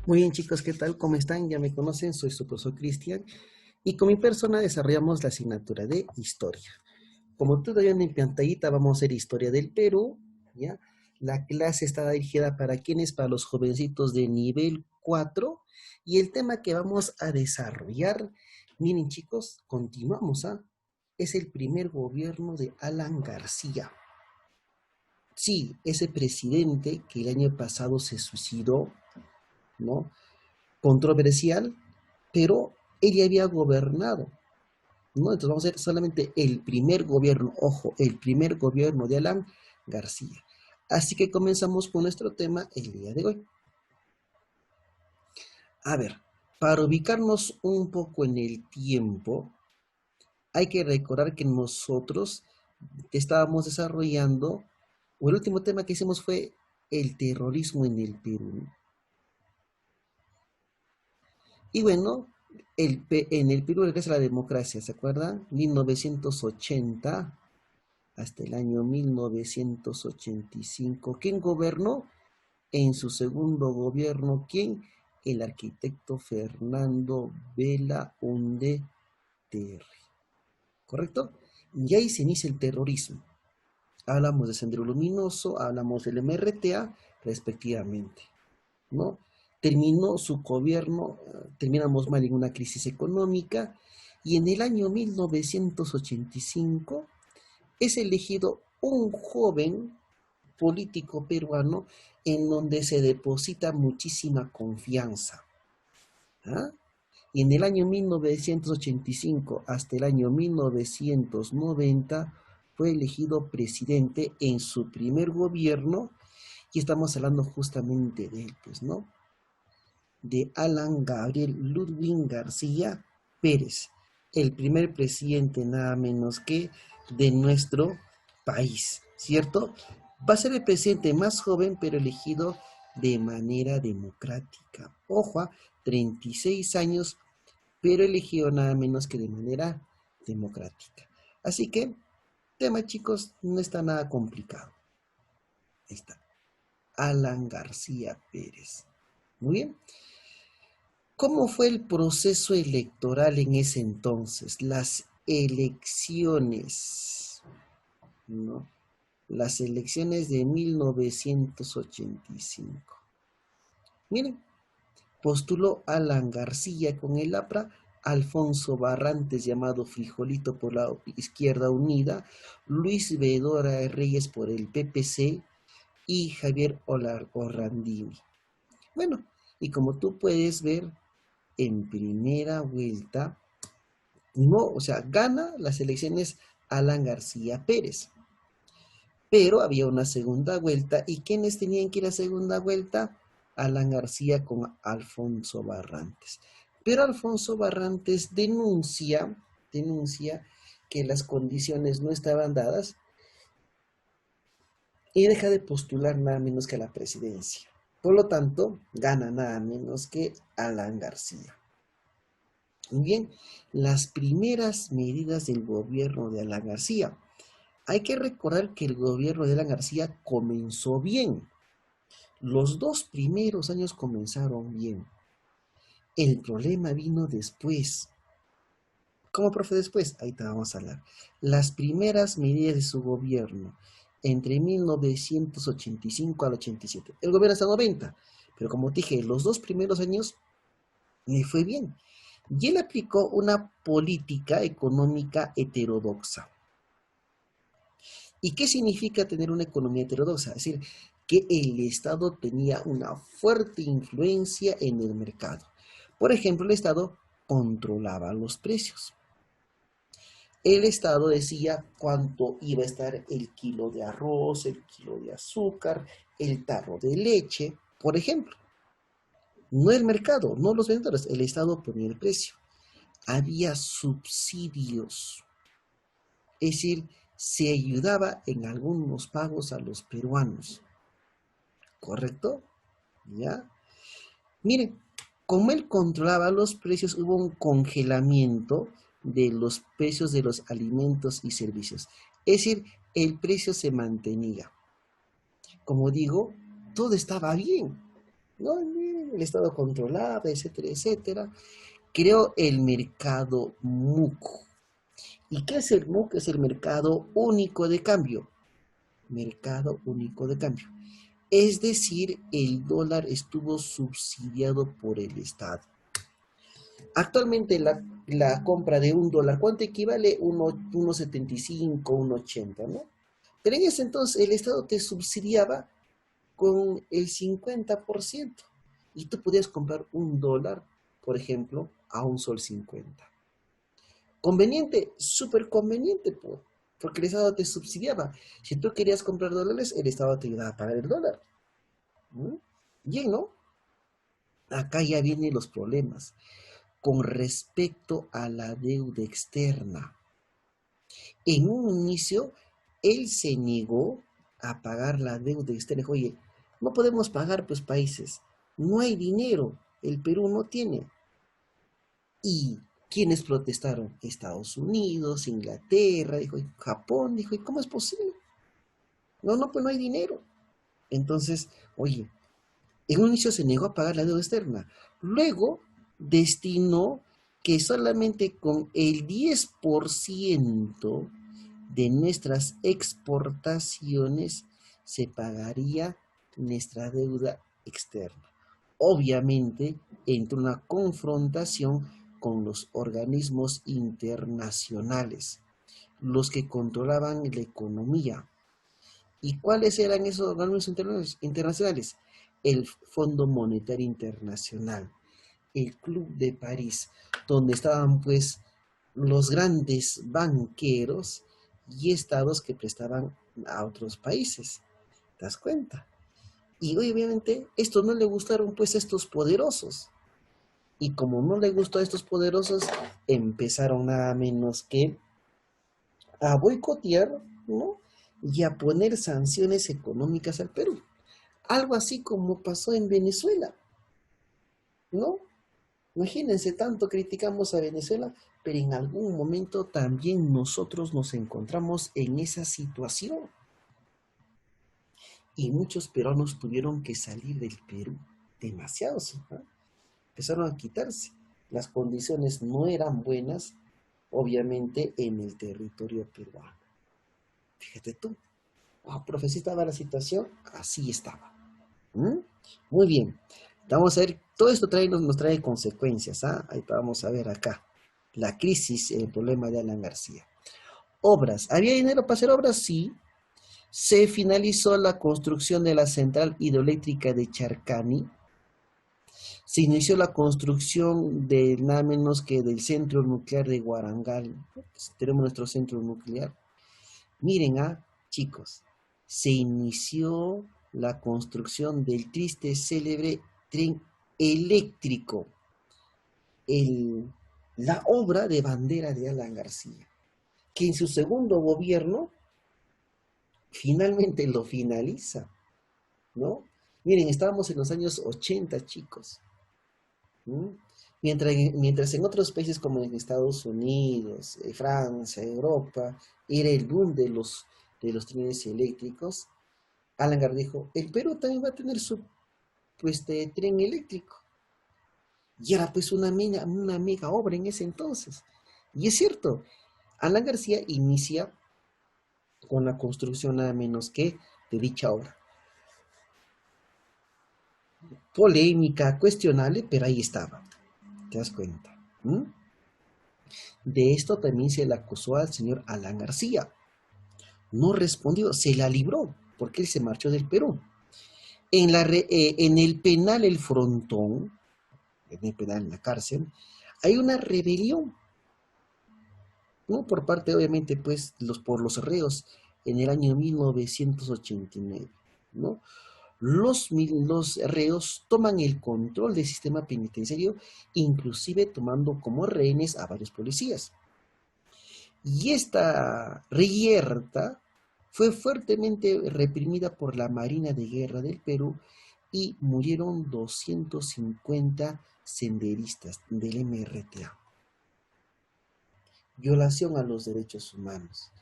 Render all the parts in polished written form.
Muy bien, chicos, ¿qué tal? ¿Cómo están? Ya me conocen, soy su profesor Cristian y con mi persona desarrollamos la asignatura de historia. Como tú ven en pantallita, vamos a hacer historia del Perú, ¿ya? La clase está dirigida para quienes, para los jovencitos de nivel 4 y el tema que vamos a desarrollar, miren chicos, continuamos, ¿ah? Es el primer gobierno de Alan García. Sí, ese presidente que el año pasado se suicidó, ¿no? Controversial, pero él ya había gobernado, ¿no? Entonces vamos a ver solamente el primer gobierno, ojo, el primer gobierno de Alan García. Así que comenzamos con nuestro tema el día de hoy. A ver, para ubicarnos un poco en el tiempo, hay que recordar que nosotros estábamos desarrollando, o el último tema que hicimos fue el terrorismo en el Perú. Y bueno, en el Perú regresa la democracia, ¿se acuerdan? 1980 hasta el año 1985. ¿Quién gobernó? En su segundo gobierno, ¿quién? El arquitecto Fernando Belaúnde Terry. ¿Correcto? Y ahí se inicia el terrorismo. Hablamos de Sendero Luminoso, hablamos del MRTA, respectivamente, ¿no? Terminó su gobierno, terminamos mal en una crisis económica y en el año 1985 es elegido un joven político peruano en donde se deposita muchísima confianza. ¿Ah? Y en el año 1985 hasta el año 1990 fue elegido presidente en su primer gobierno y estamos hablando justamente de él, pues, ¿no? De Alan Gabriel Ludwig García Pérez, el primer presidente nada menos que de nuestro país, ¿cierto? Va a ser el presidente más joven, pero elegido de manera democrática. Ojo, 36 años, pero elegido nada menos que de manera democrática. Así que, tema chicos, no está nada complicado. Ahí está. Alan García Pérez. Muy bien. ¿Cómo fue el proceso electoral en ese entonces? Las elecciones, ¿no? Las elecciones de 1985. Miren, postuló Alan García con el APRA, Alfonso Barrantes, llamado Frijolito por la Izquierda Unida, Luis Bedora Reyes por el PPC y Javier Orrandini. Bueno, y como tú puedes ver, en primera vuelta, no, o sea, gana las elecciones Alan García Pérez. Pero había una segunda vuelta, ¿y quiénes tenían que ir a segunda vuelta? Alan García con Alfonso Barrantes. Pero Alfonso Barrantes denuncia que las condiciones no estaban dadas y deja de postular nada menos que a la presidencia. Por lo tanto, gana nada menos que Alan García. Bien, las primeras medidas del gobierno de Alan García. Hay que recordar que el gobierno de Alan García comenzó bien. Los 2 primeros años comenzaron bien. El problema vino después. ¿Cómo, profe, después? Ahí te vamos a hablar. Las primeras medidas de su gobierno, entre 1985 al 87. El gobierno hasta 90, pero como dije, los 2 primeros años le fue bien. Y él aplicó una política económica heterodoxa. ¿Y qué significa tener una economía heterodoxa? Es decir, que el Estado tenía una fuerte influencia en el mercado. Por ejemplo, el Estado controlaba los precios. El Estado decía cuánto iba a estar el kilo de arroz, el kilo de azúcar, el tarro de leche, por ejemplo. No el mercado, no los vendedores, el Estado ponía el precio. Había subsidios, es decir, se ayudaba en algunos pagos a los peruanos, ¿correcto? ¿Ya? Miren, como él controlaba los precios, hubo un congelamiento de los precios de los alimentos y servicios. Es decir, el precio se mantenía. Como digo, todo estaba bien. ¿no? El Estado controlaba, etcétera, etcétera. Creó el mercado MUC. ¿Y qué es el MUC? Es el mercado único de cambio. Mercado único de cambio. Es decir, el dólar estuvo subsidiado por el Estado. Actualmente la compra de un dólar, ¿cuánto equivale? 1,75, 1,80, ¿no? Pero en ese entonces el Estado te subsidiaba con el 50%. Y tú podías comprar un dólar, por ejemplo, a un sol 50. Conveniente, súper conveniente, porque el Estado te subsidiaba. Si tú querías comprar dólares, el Estado te ayudaba a pagar el dólar. ¿Mm? Bien, ¿no? Acá ya vienen los problemas con respecto a la deuda externa. En un inicio, él se negó a pagar la deuda externa. Dijo, oye, no podemos pagar, pues, países. No hay dinero. El Perú no tiene. ¿Y quiénes protestaron? Estados Unidos, Inglaterra, dijo, Japón, dijo, ¿y cómo es posible? No, no, pues no hay dinero. Entonces, oye, en un inicio se negó a pagar la deuda externa. Luego destinó que solamente con el 10% de nuestras exportaciones se pagaría nuestra deuda externa. Obviamente, entró una confrontación con los organismos internacionales, los que controlaban la economía. ¿Y cuáles eran esos organismos internacionales? El Fondo Monetario Internacional, el Club de París, donde estaban pues los grandes banqueros y estados que prestaban a otros países. ¿Te das cuenta? Y obviamente esto no le gustaron pues a estos poderosos. Y como no le gustó a estos poderosos, empezaron nada menos que a boicotear, ¿no? Y a poner sanciones económicas al Perú. Algo así como pasó en Venezuela, ¿no? Imagínense, tanto criticamos a Venezuela, pero en algún momento también nosotros nos encontramos en esa situación. Y muchos peruanos tuvieron que salir del Perú. Demasiados, ¿no? Empezaron a quitarse. Las condiciones no eran buenas, obviamente, en el territorio peruano. Fíjate tú, profe, ¿sí estaba la situación? Así estaba. ¿Mm? Muy bien. Vamos a ver, todo esto nos trae consecuencias. ¿Ah? Ahí vamos a ver acá. La crisis, el problema de Alan García. Obras. ¿Había dinero para hacer obras? Sí. Se finalizó la construcción de la central hidroeléctrica de Charcani. Se inició la construcción de nada menos que del centro nuclear de Guarangal. Pues, tenemos nuestro centro nuclear. Miren, chicos, se inició la construcción del triste célebre tren eléctrico, la obra de bandera de Alan García, que en su segundo gobierno finalmente lo finaliza, ¿no? Miren, estábamos en los años 80, chicos. ¿Mm? Mientras en otros países como en Estados Unidos, Francia, Europa, era el boom de los trenes eléctricos, Alan Gar dijo, el Perú también va a tener su pues, tren eléctrico. Y era pues una mega obra en ese entonces. Y es cierto, Alan García inicia con la construcción nada menos que de dicha obra. Polémica, cuestionable, pero ahí estaba. ¿Te das cuenta? ¿Mm? De esto también se le acusó al señor Alan García. No respondió, se la libró, porque él se marchó del Perú. En el penal El Frontón, en el penal, en la cárcel, hay una rebelión, ¿no? Por parte, obviamente, pues, por los reos en el año 1989, ¿no? Los reos toman el control del sistema penitenciario, inclusive tomando como rehenes a varios policías. Y esta reyerta fue fuertemente reprimida por la Marina de Guerra del Perú y murieron 250 senderistas del MRTA. Violación a los derechos humanos.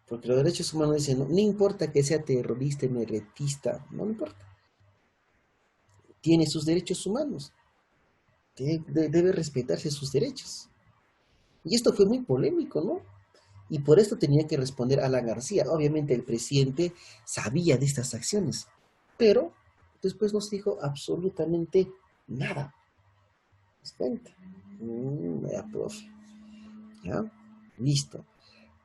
Porque los derechos humanos dicen, no importa que sea terrorista, MRTista, no importa. tiene sus derechos humanos, debe respetarse sus derechos. Y esto fue muy polémico, ¿no? Y por esto tenía que responder Alan García. Obviamente el presidente sabía de estas acciones, pero después nos dijo absolutamente nada. ¿Se cuenta? Ya, profe. ¿Ya? Listo.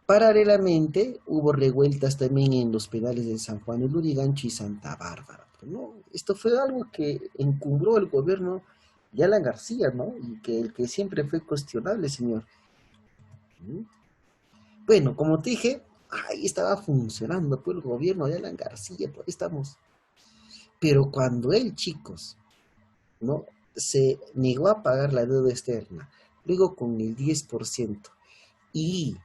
Paralelamente, hubo revueltas también en los penales de San Juan de Lurigancho y Santa Bárbara. ¿No? Esto fue algo que encumbró el gobierno de Alan García, ¿no? Y que el que siempre fue cuestionable, señor. ¿Mm? Bueno, como te dije, ahí estaba funcionando pues, el gobierno de Alan García, por ahí estamos. Pero cuando él, chicos, ¿no? Se negó a pagar la deuda externa, luego con el 10%, y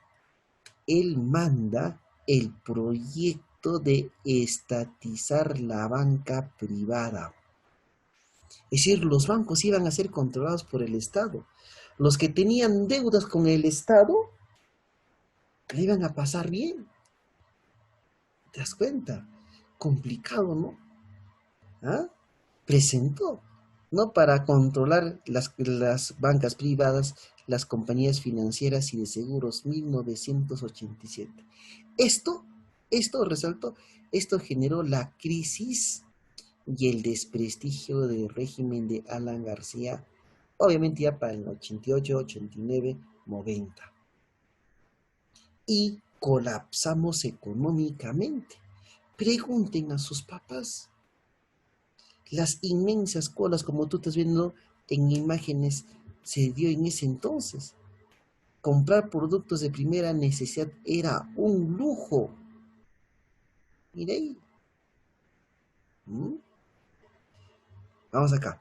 él manda el proyecto de estatizar la banca privada. Es decir, los bancos iban a ser controlados por el Estado. Los que tenían deudas con el Estado le iban a pasar bien. ¿Te das cuenta? Complicado, ¿no? ¿Ah? Presentó, ¿no? Para controlar las bancas privadas, las compañías financieras y de seguros, 1987. Esto, esto resaltó, esto generó la crisis y el desprestigio del régimen de Alan García, obviamente ya para el 88, 89, 90. Y colapsamos económicamente. Pregunten a sus papás. Las inmensas colas, como tú estás viendo en imágenes, se dio en ese entonces. Comprar productos de primera necesidad era un lujo. Mira ahí. ¿Mm? Vamos acá.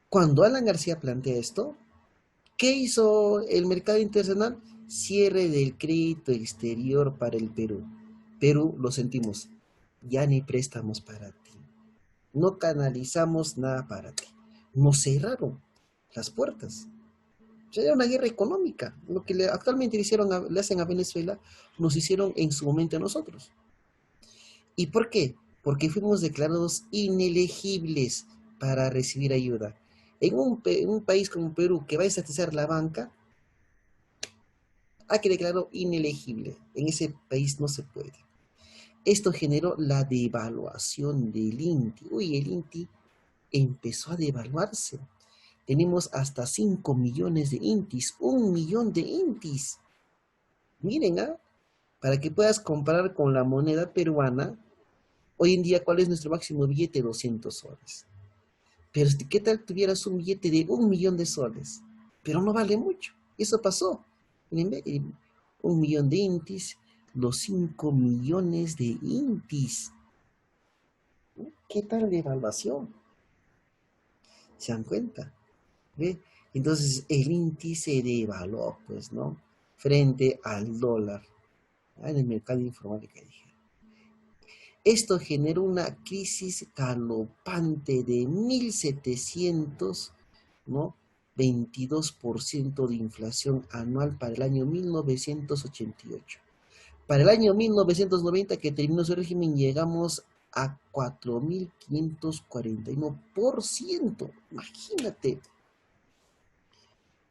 Cuando Alan García plantea esto, ¿qué hizo el mercado internacional? Cierre del crédito exterior para el Perú. Perú, lo sentimos, ya ni préstamos para ti. No canalizamos nada para ti. Nos cerraron las puertas. O sea, era una guerra económica. Lo que actualmente le hacen a Venezuela, nos hicieron en su momento a nosotros. ¿Y por qué? Porque fuimos declarados inelegibles para recibir ayuda. En un país como Perú, que va a estatizar la banca, ha que declarado inelegible. En ese país no se puede. Esto generó la devaluación del INTI. Uy, el INTI empezó a devaluarse. Tenemos hasta 5 millones de INTIs, 1 millón de INTIs. Miren, ¿ah? Para que puedas comparar con la moneda peruana, hoy en día, ¿cuál es nuestro máximo billete? 200 soles. Pero ¿qué tal tuvieras un billete de 1 millón de soles? Pero no vale mucho. Eso pasó. 1 millón de INTIs, los 5 millones de INTIs. ¿Qué tal de evaluación? ¿Se dan cuenta? ¿Ve? Entonces el INTI se devaluó, pues, ¿no? Frente al dólar, ¿no? En el mercado informal que dije. Esto generó una crisis galopante de 1.700, ¿no? 22% de inflación anual para el año 1988. Para el año 1990, que terminó su régimen, llegamos a 4.541%. Imagínate.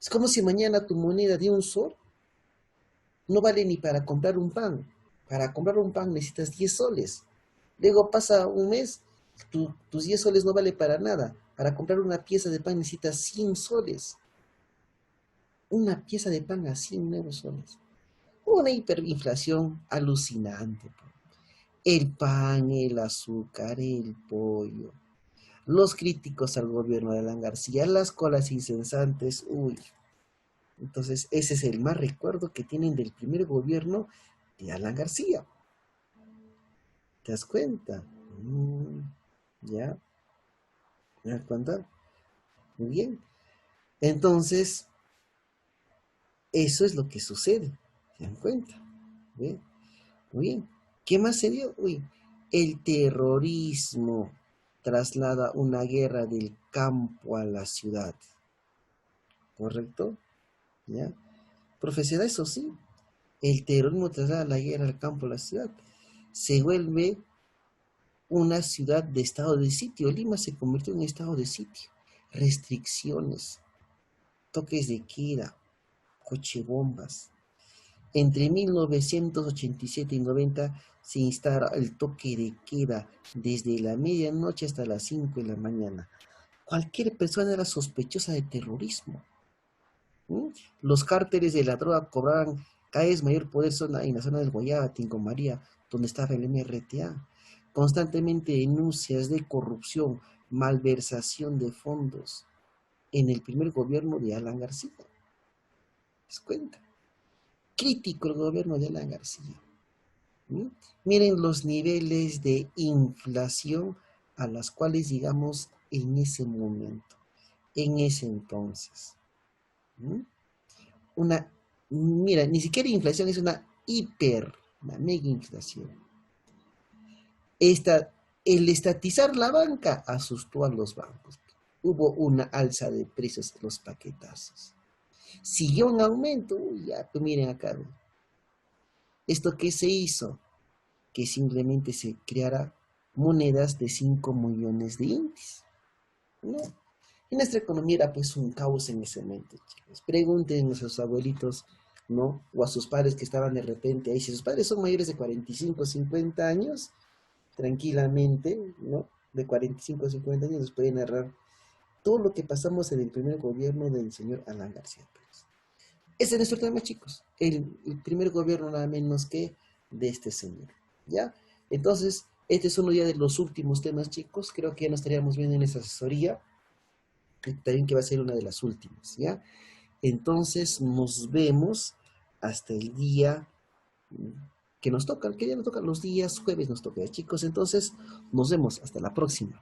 Es como si mañana tu moneda de 1 sol no vale ni para comprar un pan. Para comprar un pan necesitas 10 soles. Luego pasa un mes, tus 10 soles no vale para nada. Para comprar una pieza de pan necesitas 100 soles. Una pieza de pan a 100 nuevos soles. Una hiperinflación alucinante. El pan, el azúcar, el pollo. Los críticos al gobierno de Alan García, las colas incesantes, uy. Entonces, ese es el más recuerdo que tienen del primer gobierno de Alan García. ¿Te das cuenta? ¿Ya? ¿Me das cuenta? Muy bien. Entonces, eso es lo que sucede. ¿Se dan cuenta? ¿Ve? Muy bien. ¿Qué más se dio? Uy, el terrorismo traslada una guerra del campo a la ciudad. ¿Correcto? ¿Ya? Profecía, eso sí. El terrorismo traslada la guerra al campo a la ciudad. Se vuelve una ciudad de estado de sitio. Lima se convirtió en estado de sitio. Restricciones, toques de queda, cochebombas. Entre 1987 y 90 se instala el toque de queda desde la medianoche hasta las 5 de la mañana. Cualquier persona era sospechosa de terrorismo. ¿Mm? Los cárteles de la droga cobraban cada vez mayor poder en la zona del Guayaba, Tingo María, donde estaba el MRTA. Constantemente denuncias de corrupción, malversación de fondos en el primer gobierno de Alan García. ¿Se cuenta? Crítico el gobierno de Alan García. ¿Mm? Miren los niveles de inflación a las cuales llegamos en ese momento, en ese entonces. ¿Mm? Mira, ni siquiera inflación, es una mega inflación. El estatizar la banca asustó a los bancos. Hubo una alza de precios de los paquetazos. Siguió en aumento, ya, pues miren acá. ¿Esto qué se hizo? Que simplemente se creara monedas de 5 millones de índices. ¿No? Y nuestra economía era pues un caos en ese momento, chicos. Pregunten a sus abuelitos, ¿no? O a sus padres que estaban de repente ahí. Si sus padres son mayores de 45, 50 años, tranquilamente, ¿no? De 45 a 50 años les pueden narrar todo lo que pasamos en el primer gobierno del señor Alan García Pérez. Ese es nuestro tema, chicos. El primer gobierno nada menos que de este señor, ¿ya? Entonces, este es uno ya de los últimos temas, chicos. Creo que ya nos estaríamos viendo en esa asesoría. También que va a ser una de las últimas, ¿ya? Entonces, nos vemos hasta el día que nos toca, que ya nos toca los días jueves, nos toca, chicos. Entonces, nos vemos hasta la próxima.